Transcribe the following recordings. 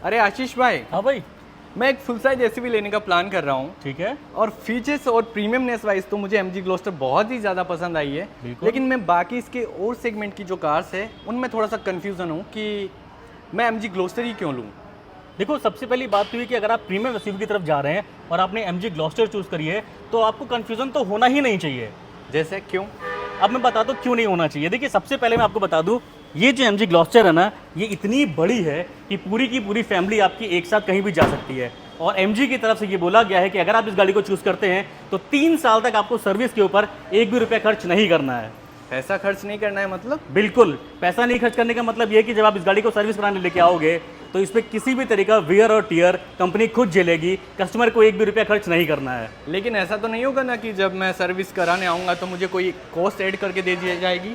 अरे आशीष भाई, हाँ भाई। मैं एक फुल साइज एसयूवी लेने का प्लान कर रहा हूँ। ठीक है। और फीचर्स और प्रीमियमनेस वाइज तो मुझे एमजी ग्लोस्टर बहुत ही ज़्यादा पसंद आई है, लेकिन मैं बाकी इसके और सेगमेंट की जो कार्स है उनमें थोड़ा सा कन्फ्यूज़न हूँ कि मैं एमजी ग्लोस्टर ही क्यों लूँ। देखो, सबसे पहली बात तो ये कि अगर आप प्रीमियम एसयूवी की तरफ जा रहे हैं और आपने एमजी ग्लॉस्टर चूज़ करी है तो आपको कन्फ्यूज़न तो होना ही नहीं चाहिए। जैसे क्यों? अब मैं बता दूँ क्यों नहीं होना चाहिए। देखिए, सबसे पहले मैं आपको बता दूँ, ये जो एमजी ग्लॉस्टर है ना, ये इतनी बड़ी है कि पूरी की पूरी फैमिली आपकी एक साथ कहीं भी जा सकती है। और एमजी की तरफ से ये बोला गया है कि अगर आप इस गाड़ी को चूज़ करते हैं तो 3 साल तक आपको सर्विस के ऊपर एक भी रुपया खर्च नहीं करना है। पैसा खर्च नहीं करना है मतलब? बिल्कुल, पैसा नहीं खर्च करने का मतलब ये है कि जब आप इस गाड़ी को सर्विस कराने लेके आओगे तो इस पर किसी भी तरीका वियर और टीयर कंपनी खुद झेलेगी, कस्टमर को एक भी रुपया खर्च नहीं करना है। लेकिन ऐसा तो नहीं होगा ना कि जब मैं सर्विस कराने आऊँगा तो मुझे कोई कॉस्ट ऐड करके दे दी जाएगी?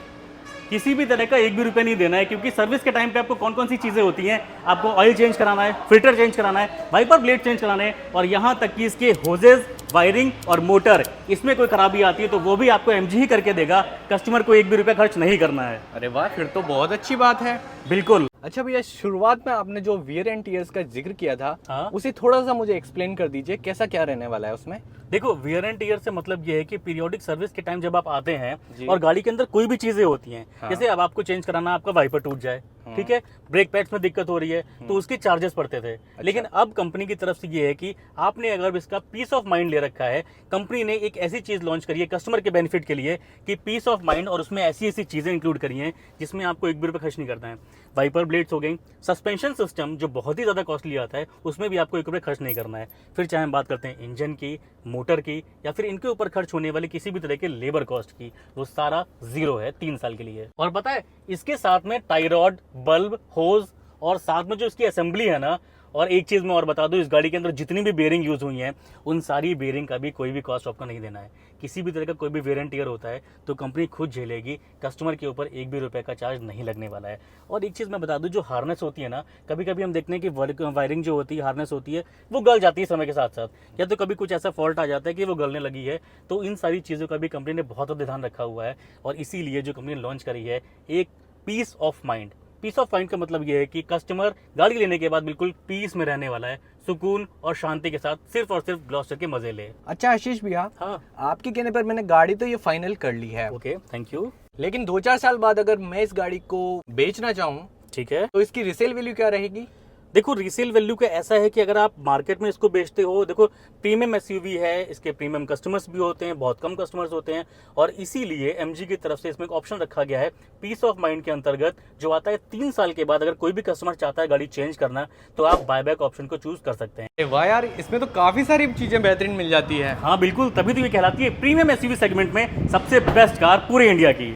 किसी भी तरह का एक भी रुपया नहीं देना है, क्योंकि सर्विस के टाइम पे आपको कौन कौन सी चीज़ें होती हैं। आपको ऑयल चेंज कराना है, फिल्टर चेंज कराना है, वाइपर ब्लेड चेंज कराना है, और यहाँ तक कि इसके होजेज, वायरिंग और मोटर, इसमें कोई खराबी आती है तो वो भी आपको एमजी ही करके देगा। कस्टमर को एक भी रुपया खर्च नहीं करना है। अरे वाह, फिर तो बहुत अच्छी बात है। बिल्कुल। अच्छा भैया, शुरुआत में आपने जो वियर एंड टीयर्स का जिक्र किया था, हाँ? उसे थोड़ा सा मुझे एक्सप्लेन कर दीजिए, कैसा क्या रहने वाला है उसमें? देखो, वियर एंड टीयर से मतलब ये है कि पीरियोडिक सर्विस के टाइम जब आप आते हैं और गाड़ी के अंदर कोई भी चीजें होती हैं, हाँ। जैसे अब आपको चेंज कराना, आपका वाइपर टूट जाए, ठीक है, ब्रेक पैड्स में दिक्कत हो रही है, तो उसके चार्जेस पड़ते थे। लेकिन अब कंपनी की तरफ से ये है कि आपने अगर इसका पीस ऑफ माइंड ले रखा है, कंपनी ने एक ऐसी चीज लॉन्च करी है कस्टमर के बेनिफिट के लिए कि पीस ऑफ माइंड, और उसमें ऐसी ऐसी चीजें इंक्लूड करी हैं जिसमें आपको एक भी रुपया खर्च नहीं करना है। वाइपर ब्लेड्स हो गई, सस्पेंशन सिस्टम जो बहुत ही ज्यादा कॉस्टली आता है, उसमें भी आपको एक रुपया खर्च नहीं करना है। फिर चाहे हम बात करते हैं इंजन की, मोटर की, या फिर इनके ऊपर खर्च होने वाली किसी भी तरह के लेबर कॉस्ट की, वो सारा जीरो है 3 साल के लिए। और पता है, इसके साथ में टाई रॉड, बल्ब, होज, और साथ में जो इसकी असेंबली है ना, और एक चीज मैं और बता दूं, इस गाड़ी के अंदर जितनी भी बेयरिंग यूज हुई हैं, उन सारी बेयरिंग का भी कोई भी कॉस्ट आपको नहीं देना है। किसी भी तरह का कोई भी वेयर एंड टियर होता है तो कंपनी खुद झेलेगी, कस्टमर के ऊपर एक भी रुपए का चार्ज नहीं लगने वाला है। और एक चीज मैं बता दूं, जो हार्नेस होती है ना, कभी कभी हम देखते हैं कि वायरिंग जो होती है, हार्नेस होती है, वो गल जाती है समय के साथ साथ, या तो कभी कुछ ऐसा फॉल्ट आ जाता है कि वो गलने लगी है। तो इन सारी चीजों का भी कंपनी ने बहुत ध्यान रखा हुआ है, और इसीलिए जो कंपनी ने लॉन्च करी है एक piece of mind. Piece of mind का मतलब ये है कि कस्टमर गाड़ी लेने के बाद बिल्कुल पीस में रहने वाला है, सुकून और शांति के साथ सिर्फ और सिर्फ ग्लॉस्टर के मजे ले। अच्छा आशीष भैया, हाँ, आपके कहने पर मैंने गाड़ी तो ये फाइनल कर ली है। Okay, thank you. लेकिन 2-4 साल बाद अगर मैं इस गाड़ी को बेचना चाहूँ, ठीक है, तो इसकी रिसेल वैल्यू क्या रहेगी? देखो, रीसेल वैल्यू का ऐसा है कि अगर आप मार्केट में इसको बेचते हो, देखो प्रीमियम एसयूवी है, इसके प्रीमियम कस्टमर्स भी होते हैं, बहुत कम कस्टमर्स होते हैं, और इसीलिए एमजी की तरफ से इसमें एक ऑप्शन रखा गया है पीस ऑफ माइंड के अंतर्गत, जो आता है 3 साल के बाद। अगर कोई भी कस्टमर चाहता है गाड़ी चेंज करना, तो आप बायबैक ऑप्शन को चूज कर सकते हैं। वाह यार, इसमें तो काफी सारी चीजें बेहतरीन मिल जाती है। हाँ बिल्कुल, तभी तो ये कहलाती है प्रीमियम एसयूवी सेगमेंट में सबसे बेस्ट कार पूरे इंडिया की।